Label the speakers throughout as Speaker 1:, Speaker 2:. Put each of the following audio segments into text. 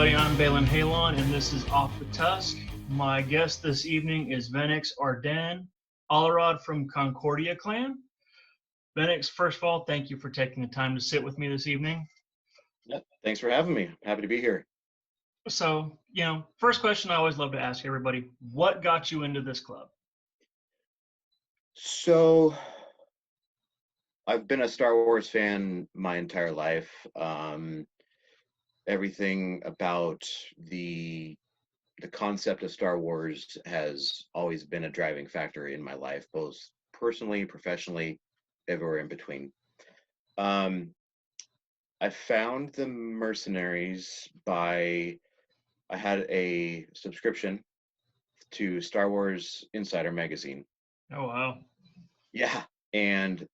Speaker 1: everybody. I'm Baelin Halon, and this is Off the Tusk. My guest this evening is Venix Ar'den, Alor'ad from Concordia Clan. Venix, first of all, thank you for taking the time to sit with me this evening.
Speaker 2: Yep. Thanks for having me. Happy to be here.
Speaker 1: So, first question I always love to ask everybody, what got you into this club?
Speaker 2: So, I've been a Star Wars fan my entire life. Everything about the concept of Star Wars has always been a driving factor in my life, both personally, professionally, everywhere in between. I found the Mercenaries I had a subscription to Star Wars Insider magazine.
Speaker 1: Oh, wow.
Speaker 2: Yeah, and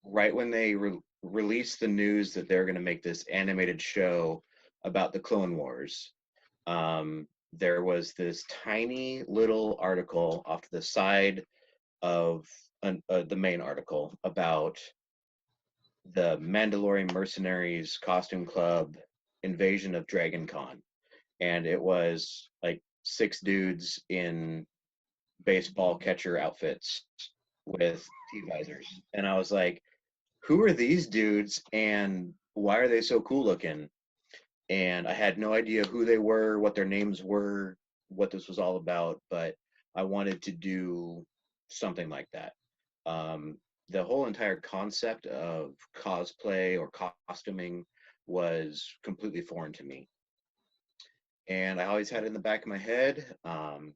Speaker 2: right when they released the news that they're going to make this animated show about the Clone Wars, there was this tiny little article off to the side of the main article about the Mandalorian Mercenaries Costume Club invasion of Dragon Con. And it was like 6 dudes in baseball catcher outfits with T-visors. And I was like, who are these dudes and why are they so cool looking? And I had no idea who they were, what their names were, what this was all about, but I wanted to do something like that. The whole entire concept of cosplay or costuming was completely foreign to me. And I always had it in the back of my head. And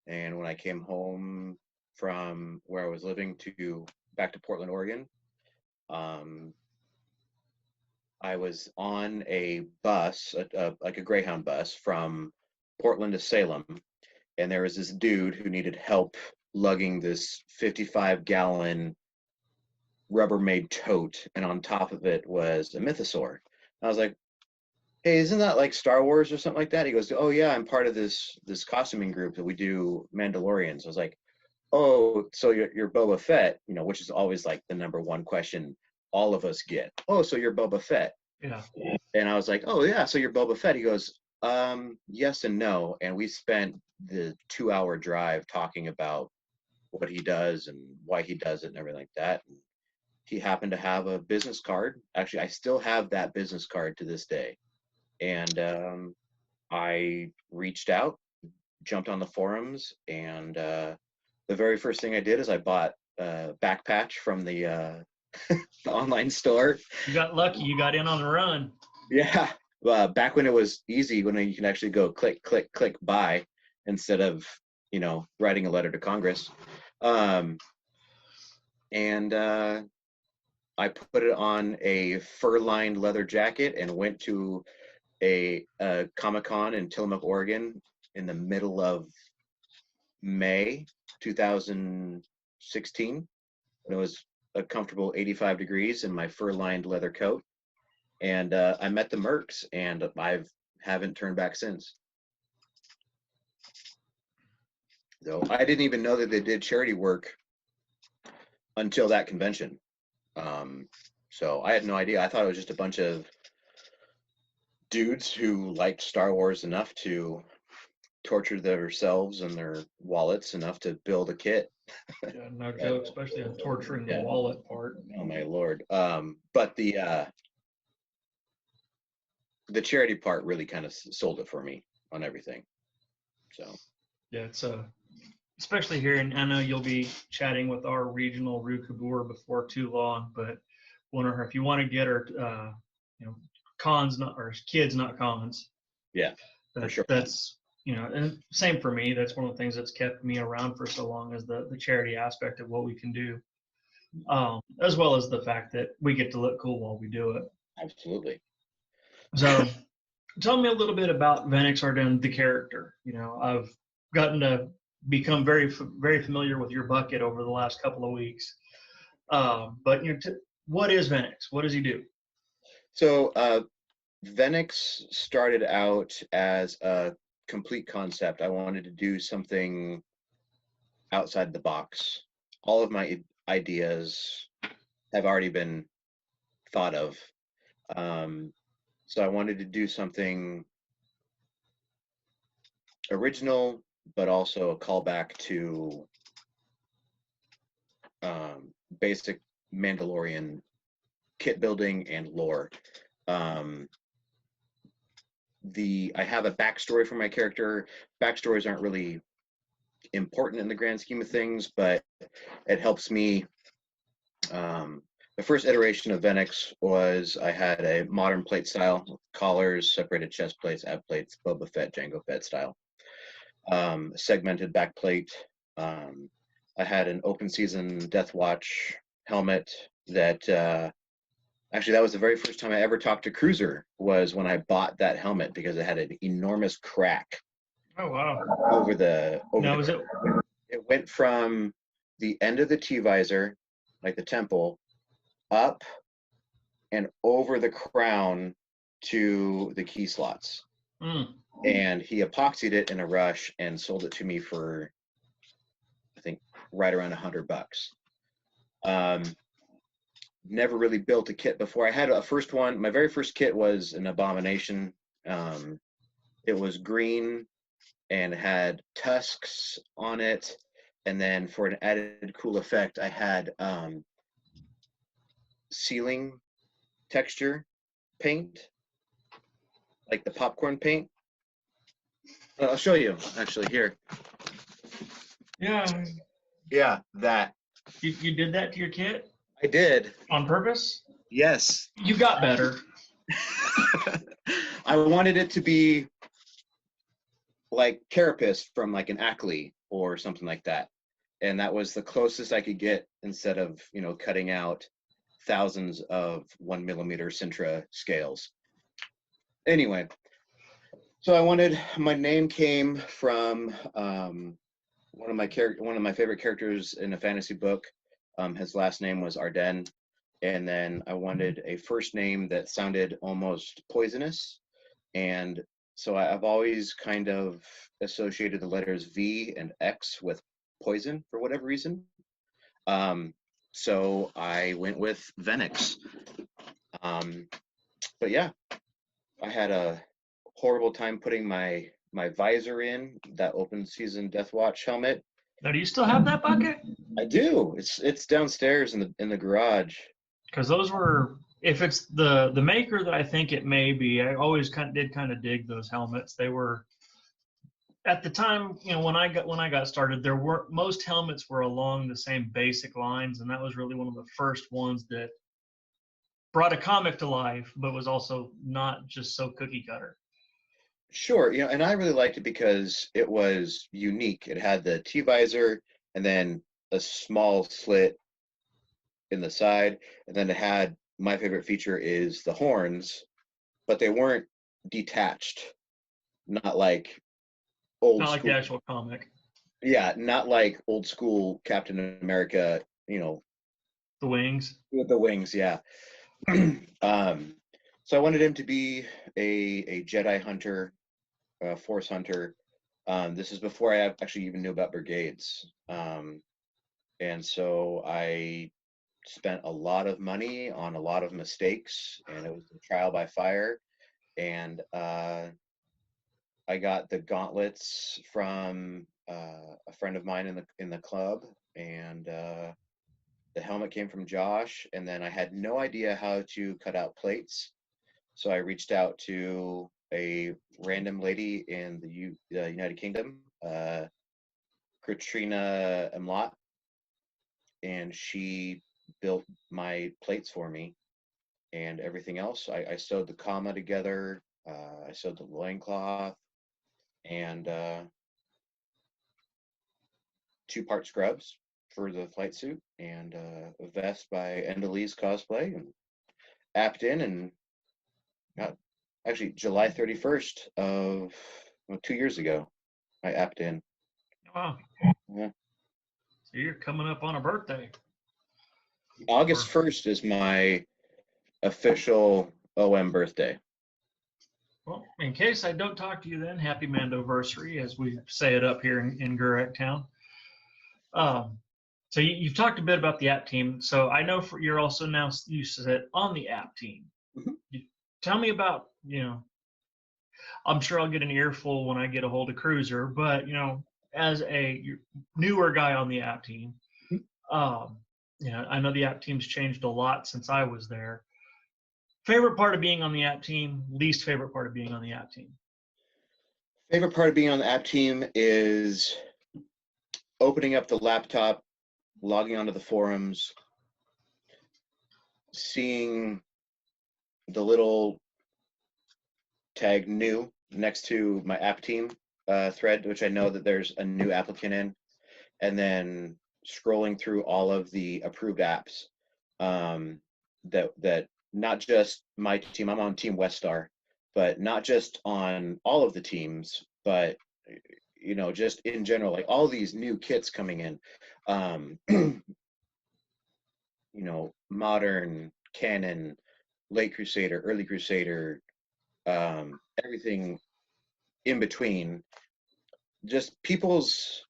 Speaker 2: when I came home from where I was living back to Portland, Oregon, I was on a bus, like a Greyhound bus from Portland to Salem, and there was this dude who needed help lugging this 55-gallon Rubbermaid tote, and on top of it was a mythosaur. And I was like, hey, isn't that like Star Wars or something like that? He goes, oh yeah, I'm part of this costuming group that we do Mandalorians. I was like, oh, so you're Boba Fett, which is always like the number one question all of us get. Oh, so you're Boba Fett.
Speaker 1: Yeah.
Speaker 2: And I was like, oh yeah, so you're Boba Fett. He goes, yes and no. And we spent the 2-hour drive talking about what he does and why he does it and everything like that. And he happened to have a business card. Actually, I still have that business card to this day. And I reached out, jumped on the forums, and the very first thing I did is I bought a back patch from the online store.
Speaker 1: You got lucky. You got in on the run.
Speaker 2: Yeah. Back when it was easy, when you can actually go click, click, click, buy, instead of, writing a letter to Congress. And I put it on a fur-lined leather jacket and went to a Comic-Con in Tillamook, Oregon in the middle of May 2016. It was a comfortable 85 degrees in my fur-lined leather coat. And I met the Mercs, and I haven't turned back since. So I didn't even know that they did charity work until that convention. So I had no idea. I thought it was just a bunch of dudes who liked Star Wars enough to torture themselves and their wallets enough to build a kit.
Speaker 1: Yeah, no joke, especially on torturing the wallet part.
Speaker 2: Oh my Lord. But the charity part really kind of sold it for me on everything. So
Speaker 1: yeah, it's especially here, and I know you'll be chatting with our regional Rukabur before too long, but wonder if you want to get her, cons not or kids, not cons.
Speaker 2: Yeah, for sure.
Speaker 1: That's and same for me. That's one of the things that's kept me around for so long is the charity aspect of what we can do, as well as the fact that we get to look cool while we do it.
Speaker 2: Absolutely.
Speaker 1: So, tell me a little bit about Venix Ar'den, the character. I've gotten to become very, very familiar with your bucket over the last couple of weeks. But what is Venix? What does he do?
Speaker 2: So Venix started out as a complete concept. I wanted to do something outside the box. All of my ideas have already been thought of. So I wanted to do something original, but also a callback to basic Mandalorian kit building and lore. I have a backstory for my character. Backstories aren't really important in the grand scheme of things, but it helps me. The first iteration of Venix was I had a modern plate style, collars, separated chest plates, ab plates, Boba Fett, Jango Fett style, segmented back plate. I had an open season Death Watch helmet that actually that was the very first time I ever talked to Cruiser, was when I bought that helmet, because it had an enormous crack.
Speaker 1: Oh wow!
Speaker 2: Over the
Speaker 1: now is it?
Speaker 2: It went from the end of the T-visor, like the temple, up and over the crown to the key slots. And he epoxied it in a rush and sold it to me for, I think, right around $100. Never really built a kit before. I had a first one. My very first kit was an abomination. It was green and had tusks on it. And then for an added cool effect, I had ceiling texture paint, like the popcorn paint. I'll show you, actually, here.
Speaker 1: Yeah.
Speaker 2: Yeah, that.
Speaker 1: You did that to your kit?
Speaker 2: I did.
Speaker 1: On purpose?
Speaker 2: Yes.
Speaker 1: You got better.
Speaker 2: I wanted it to be like Carapace from like an Ackley or something like that. And that was the closest I could get, instead of, cutting out thousands of 1 millimeter Sintra scales. Anyway, so my name came from one of my favorite characters in a fantasy book. His last name was Ar'den, and then I wanted a first name that sounded almost poisonous, and so I've always kind of associated the letters V and X with poison for whatever reason. So I went with Venix. But yeah, I had a horrible time putting my visor in that open season Death Watch helmet.
Speaker 1: Now, do you still have that bucket?
Speaker 2: I do. It's downstairs in the garage. Because
Speaker 1: those were, if it's the maker that I think it may be, I always kind of dig those helmets. They were, at the time, when I got started, most helmets were along the same basic lines, and that was really one of the first ones that brought a comic to life, but was also not just so cookie cutter.
Speaker 2: Sure, and I really liked it because it was unique. It had the T-visor and then a small slit in the side, and then it had, my favorite feature is the horns, but they weren't detached, not like old
Speaker 1: not
Speaker 2: school.
Speaker 1: Like the actual comic.
Speaker 2: Yeah, not like old school Captain America,
Speaker 1: the wings.
Speaker 2: With the wings, yeah. So I wanted him to be a Jedi hunter, a Force hunter. This is before I actually even knew about brigades. And so I spent a lot of money on a lot of mistakes, and it was a trial by fire. And I got the gauntlets from a friend of mine in the club, and the helmet came from Josh. And then I had no idea how to cut out plates, so I reached out to a random lady in the United Kingdom, Katrina Emlot, and she built my plates for me, and everything else. I sewed the comma together. I sewed the loincloth, and 2-part scrubs for the flight suit, and a vest by Endalise Cosplay, and apped in, and got, actually, July 31st of 2 years ago, I apped in.
Speaker 1: Wow.
Speaker 2: Yeah.
Speaker 1: So you're coming up on a birthday.
Speaker 2: August 1st is my official OM birthday.
Speaker 1: Well, in case I don't talk to you then, happy Mandoversary, as we say it up here in Gurek Town. So you've talked a bit about the app team. So I know you're also now, you said, on the app team. Mm-hmm. Tell me about, I'm sure I'll get an earful when I get a hold of Cruiser, but as a newer guy on the app team, um, I know the app team's changed a lot since I was there. Favorite part of being on the app team, least favorite part of being on the app team.
Speaker 2: Favorite part of being on the app team is opening up the laptop, logging onto the forums, seeing the little tag new next to my app team thread, which I know that there's a new applicant in, and then scrolling through all of the approved apps that not just my team, I'm on Team Weststar, but not just on all of the teams, but just in general, like all these new kits coming in, modern, canon, late Crusader, early Crusader, everything in between. Just people's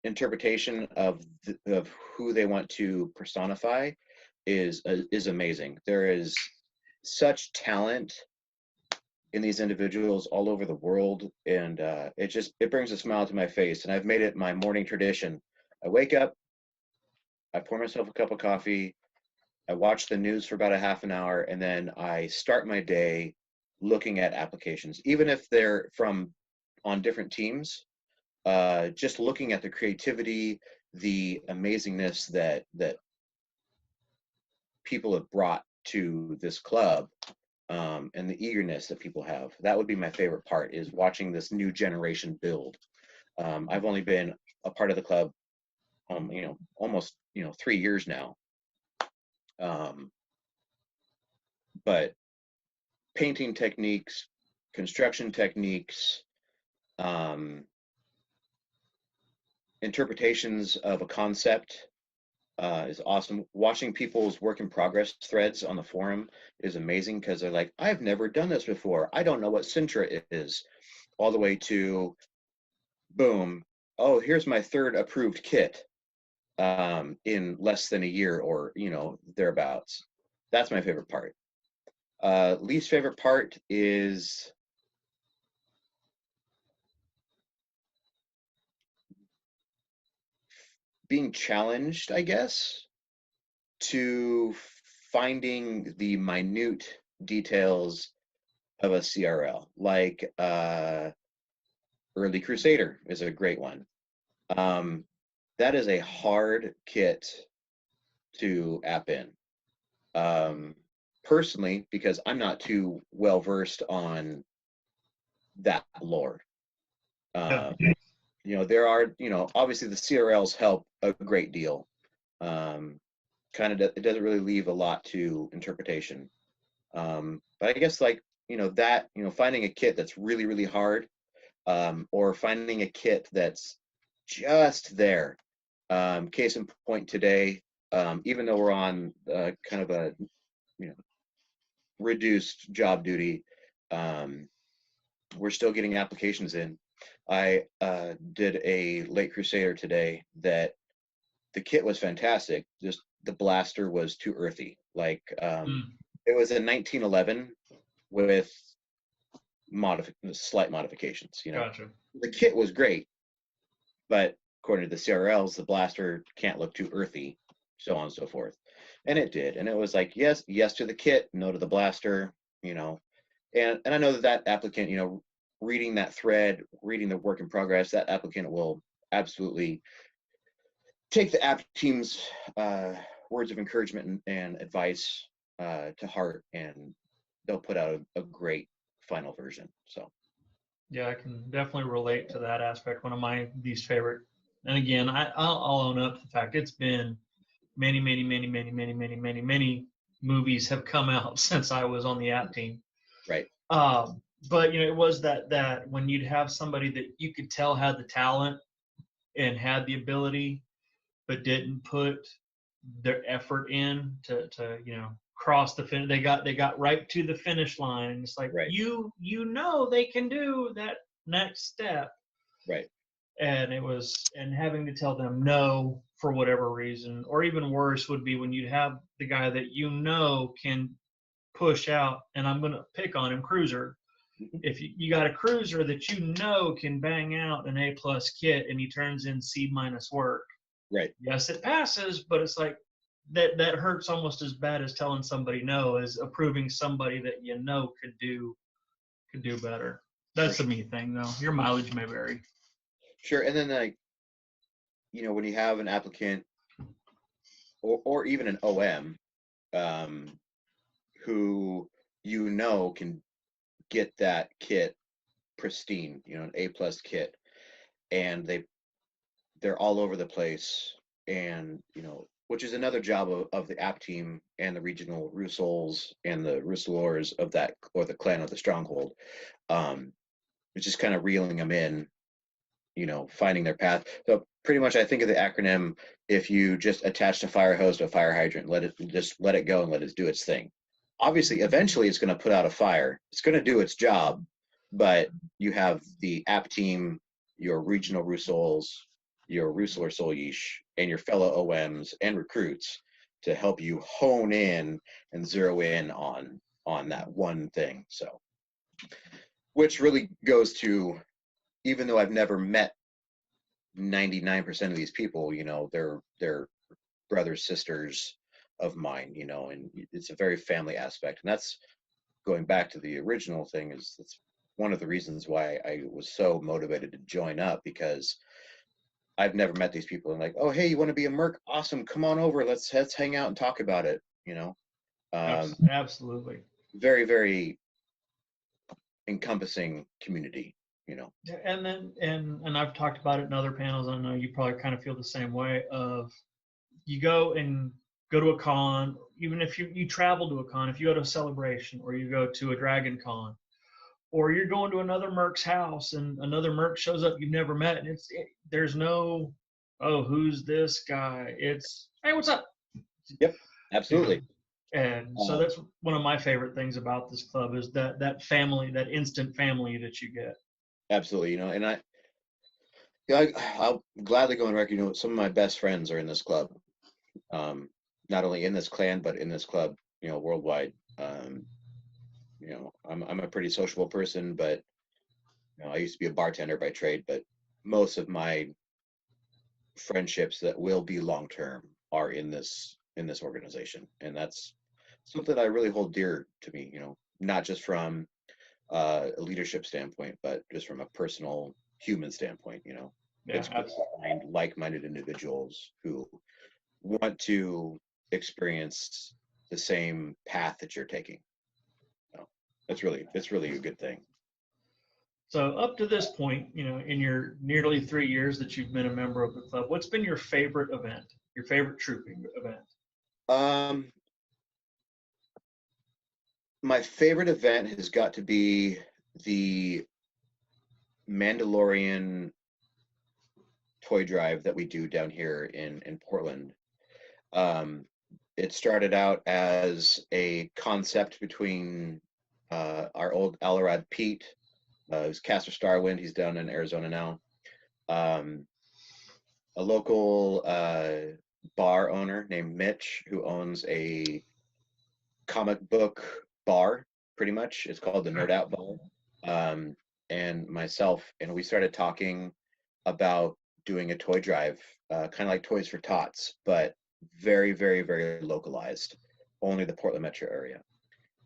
Speaker 2: interpretation of who they want to personify is amazing. There is such talent in these individuals all over the world, and it brings a smile to my face. And I've made it my morning tradition. I wake up, I pour myself a cup of coffee, I watch the news for about a half an hour, and then I start my day looking at applications, even if they're from on different teams. Just looking at the creativity, the amazingness that people have brought to this club, and the eagerness that people have. That would be my favorite part, is watching this new generation build. I've only been a part of the club, almost 3 years now. But painting techniques, construction techniques, interpretations of a concept is awesome. Watching people's work in progress threads on the forum is amazing, because they're like, I've never done this before. I don't know what Sintra is, all the way to, boom, oh, here's my third approved kit in less than a year, or thereabouts. That's my favorite part. Least favorite part is being challenged, I guess, to finding the minute details of a CRL. Like Early Crusader is a great one. That is a hard kit to app in. Personally, because I'm not too well versed on that lore. There are, obviously the CRLs help a great deal. It doesn't really leave a lot to interpretation. But I guess finding a kit that's really, really hard, or finding a kit that's just there. Case in point today, even though we're on kind of a reduced job duty, we're still getting applications in. I did a late Crusader today that the kit was fantastic, just the blaster was too earthy. It was a 1911 with slight modifications.
Speaker 1: Gotcha.
Speaker 2: The kit was great, but according to the CRLs, the blaster can't look too earthy, so on and so forth. And it did. And it was like, yes to the kit, no to the blaster, And I know that applicant, reading that thread, reading the work in progress, that applicant will absolutely take the app team's words of encouragement and advice to heart, and they'll put out a great final version. So
Speaker 1: yeah, I can definitely relate to that aspect. One of my least favorite, and again, I'll own up to the fact it's been many movies have come out since I was on the app team.
Speaker 2: Right.
Speaker 1: But it was that when you'd have somebody that you could tell had the talent and had the ability, but didn't put their effort in to cross the finish. They got right to the finish line, and it's like,
Speaker 2: right.
Speaker 1: They can do that next step.
Speaker 2: Right.
Speaker 1: And having to tell them no for whatever reason, or even worse would be when you'd have the guy that can push out, and I'm going to pick on him, Cruiser. If you got a cruiser that you know can bang out an A+ kit and he turns in C- work,
Speaker 2: Right.
Speaker 1: yes, it passes, but it's like that hurts almost as bad as telling somebody no, as approving somebody that you know could do better.
Speaker 2: For
Speaker 1: That's the
Speaker 2: sure.
Speaker 1: me thing, though. Your mileage may vary.
Speaker 2: Sure. And then, like, when you have an applicant or even an OM, who can get that kit pristine, an A+ kit, and they're all over the place, and which is another job of the app team and the regional Russols and the Russolors of that, or the clan of the stronghold. It's just kind of reeling them in, finding their path. So pretty much, I think of the acronym: if you just attach a fire hose to a fire hydrant, let it go and let it do its thing. Obviously, eventually, it's going to put out a fire. It's going to do its job, but you have the app team, your regional Russols, your Russolor Solyish, and your fellow OMs and recruits to help you hone in and zero in on that one thing. So, which really goes to, even though I've never met 99% of these people, they're brothers, sisters of mine, and it's a very family aspect. And that's going back to the original thing, that's one of the reasons why I was so motivated to join up, because I've never met these people, and like, oh, hey, you want to be a merc? Awesome. Come on over. Let's hang out and talk about it.
Speaker 1: Absolutely.
Speaker 2: Very, very encompassing community,
Speaker 1: And then and I've talked about it in other panels. I know you probably kind of feel the same way. Of you go to a con, even if you travel to a con, if you go to a celebration or you go to a dragon con, or you're going to another Merc's house and another Merc shows up you've never met, and there's no, oh, who's this guy? It's, hey, what's up?
Speaker 2: Yep, absolutely.
Speaker 1: And so that's one of my favorite things about this club, is that family, that instant family that you get.
Speaker 2: Absolutely, and I'll gladly go on record. Some of my best friends are in this club, not only in this clan but in this club, worldwide. I'm a pretty sociable person, but I used to be a bartender by trade. But most of my friendships that will be long term are in this organization, and that's something I really hold dear to me. Not just from a leadership standpoint, but just from a personal human standpoint. It's great to find like-minded individuals who want to experience the same path that you're taking. It's really a good thing.
Speaker 1: So up to this point, in your nearly 3 years that you've been a member of the club, what's been your favorite event, your favorite trooping event?
Speaker 2: My favorite event has got to be the Mandalorian toy drive that we do down here in Portland. It started out as a concept between our old Alor'ad Pete, who's Caster Starwind. He's down in Arizona now. A local bar owner named Mitch, who owns a comic book bar, pretty much. It's called the Nerd Out Bar. And myself, and we started talking about doing a toy drive, kind of like Toys for Tots, but very, very, very localized, only the Portland metro area.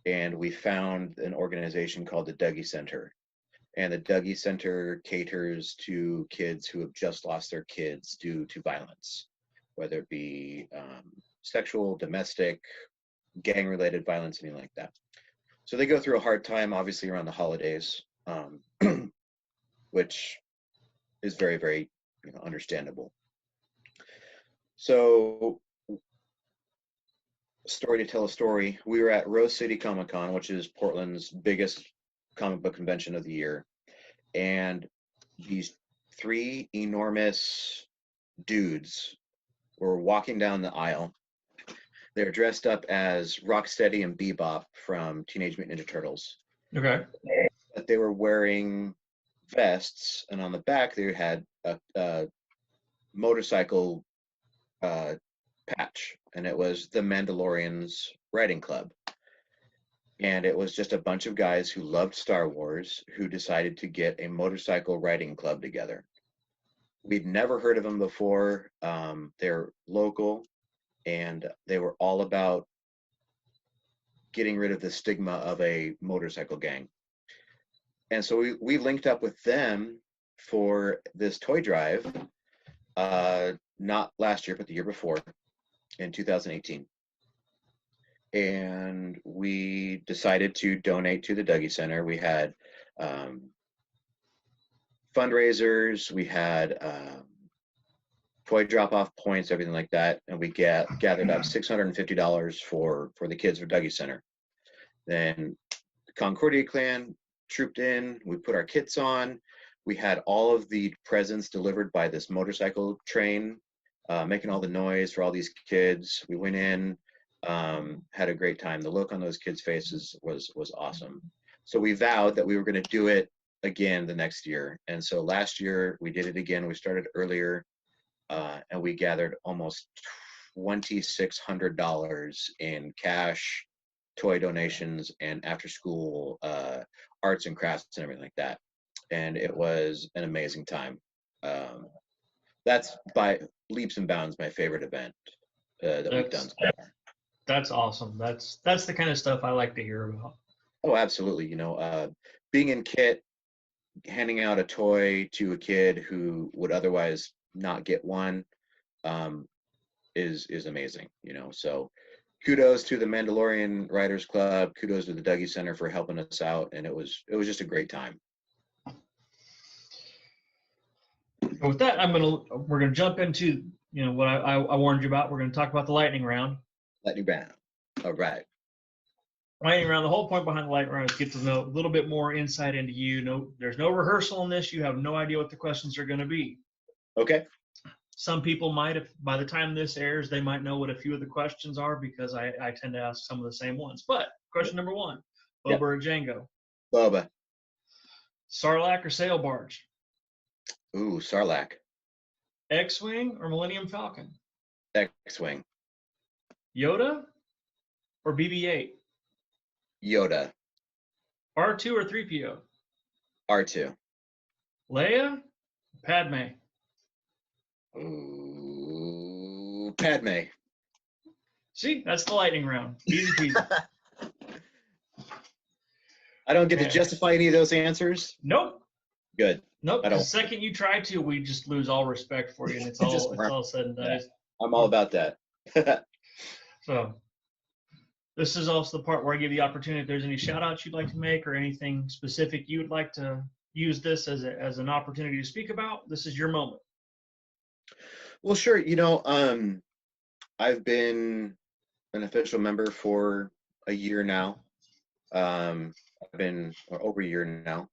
Speaker 2: And we found an organization called the Dougie Center. And the Dougie Center caters to kids who have just lost their kids due to violence, whether it be sexual, domestic, gang-related violence, anything like that. So they go through a hard time, obviously, around the holidays, which is very, very understandable. So, story to tell a story. We were at Rose City Comic Con, which is Portland's biggest comic book convention of the year, and these 3 enormous dudes were walking down the aisle. They're dressed up as Rocksteady and Bebop from Teenage Mutant Ninja Turtles.
Speaker 1: Okay.
Speaker 2: But they were wearing vests, and on the back they had a motorcycle patch, and it was the Mandalorian's Riding Club. And it was just a bunch of guys who loved Star Wars who decided to get a motorcycle riding club together. We'd never heard of them before. They're local, and they were all about getting rid of the stigma of a motorcycle gang. And so we linked up with them for this toy drive, not last year, but the year before, in 2018. And we decided to donate to the Dougie Center. We had fundraisers, we had toy drop-off points, everything like that, and we gathered up $650 for the kids for Dougie Center. Then the Concordia Clan trooped in. We put our kits on. We had all of the presents delivered by this motorcycle train, making all the noise for all these kids. We went in, had a great time. The look on those kids' faces was awesome. So we vowed that we were going to do it again the next year. And so last year we did it again. We started earlier, and we gathered almost $2,600 in cash, toy donations, and after school arts and crafts and everything like that. And it was an amazing time. That's by leaps and bounds my favorite event that we've done so far.
Speaker 1: That's awesome. That's the kind of stuff I like to hear about.
Speaker 2: Oh, absolutely. You know, being in kit, handing out a toy to a kid who would otherwise not get one, is amazing. You know, so kudos to the Mandalorian Writers Club. Kudos to the Dougie Center for helping us out, and it was just a great time.
Speaker 1: With that, we're gonna jump into what I warned you about. We're gonna talk about the lightning round.
Speaker 2: Lightning round. All right.
Speaker 1: Lightning round. The whole point behind the lightning round is get to know a little bit more insight into you. No, there's no rehearsal in this. You have no idea what the questions are going to be.
Speaker 2: Okay.
Speaker 1: Some people might, if by the time this airs, they might know what a few of the questions are because I tend to ask some of the same ones. But question number one: Boba or Django?
Speaker 2: Boba.
Speaker 1: Sarlacc or sail barge?
Speaker 2: Ooh, Sarlacc.
Speaker 1: X-wing or Millennium Falcon?
Speaker 2: X-wing.
Speaker 1: Yoda or BB-8?
Speaker 2: Yoda.
Speaker 1: R2 or 3PO?
Speaker 2: R2.
Speaker 1: Leia? Padme?
Speaker 2: Ooh, Padme.
Speaker 1: See, that's the lightning round. Easy peasy.
Speaker 2: I don't get to justify any of those answers?
Speaker 1: Nope.
Speaker 2: Good.
Speaker 1: Nope. The second you try to, we just lose all respect for you, and it's all said and done.
Speaker 2: Yeah, I'm all about that.
Speaker 1: So this is also the part where I give you the opportunity if there's any shout outs you'd like to make or anything specific you would like to use this as an opportunity to speak about. This is your moment.
Speaker 2: Well, sure. You know, I've been an official member for a year now. I've been over a year now.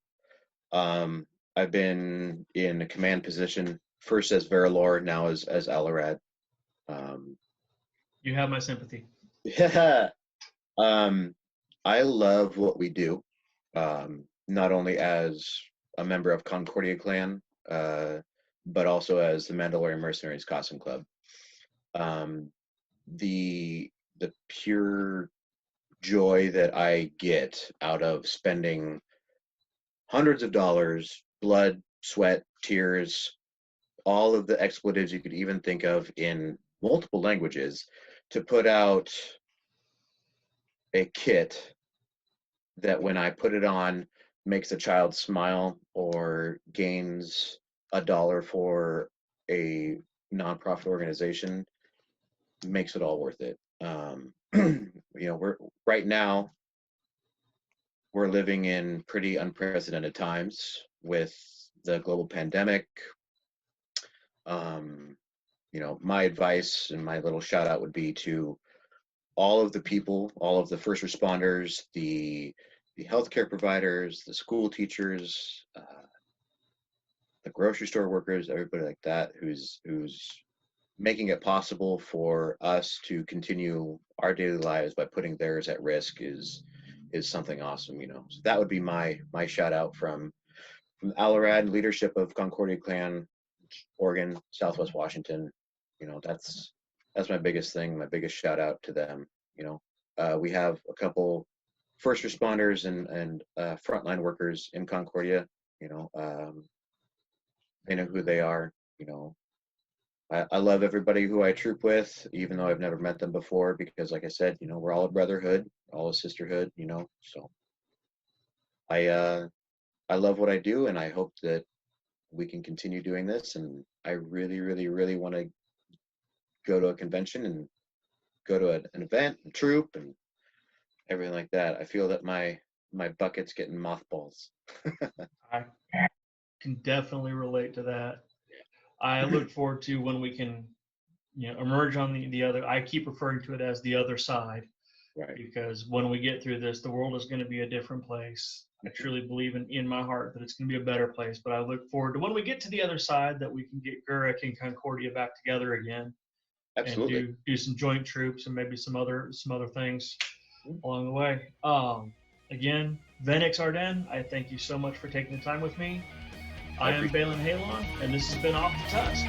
Speaker 2: I've been in a command position, first as Verilor, now as Alor'ad.
Speaker 1: You have my sympathy.
Speaker 2: Yeah. I love what we do, not only as a member of Concordia Clan, but also as the Mandalorian Mercenaries Costume Club. The pure joy that I get out of spending hundreds of dollars, blood, sweat, tears, all of the expletives you could even think of in multiple languages to put out a kit that when I put it on makes a child smile or gains $1 for a nonprofit organization makes it all worth it. We're right now we're living in pretty unprecedented times with the global pandemic. My advice and my little shout out would be to all of the people, all of the first responders, the healthcare providers, the school teachers, the grocery store workers, everybody like that who's making it possible for us to continue our daily lives by putting theirs at risk is something awesome, So that would be my shout out from Alor'ad leadership of Concordia Clan, Oregon, Southwest Washington. That's my biggest thing, my biggest shout out to them. We have a couple first responders and frontline workers in Concordia. You know, they know who they are. You know, I love everybody who I troop with, even though I've never met them before, because like I said, you know, we're all a brotherhood, all a sisterhood, you know. So I love what I do, and I hope that we can continue doing this. And I really, really, really want to go to a convention and go to an event, a troop, and everything like that. I feel that my bucket's getting mothballs.
Speaker 1: I can definitely relate to that. I look forward to when we can, emerge on the other. I keep referring to it as the other side,
Speaker 2: Right.
Speaker 1: because when we get through this, the world is going to be a different place. I truly believe in my heart that it's going to be a better place. But I look forward to when we get to the other side, that we can get Gurek and Concordia back together again.
Speaker 2: Absolutely.
Speaker 1: And do some joint troops and maybe some other things along the way. Again, Venix Ar'den, I thank you so much for taking the time with me. I am Baelin Halon, and this has been Off the Tusk.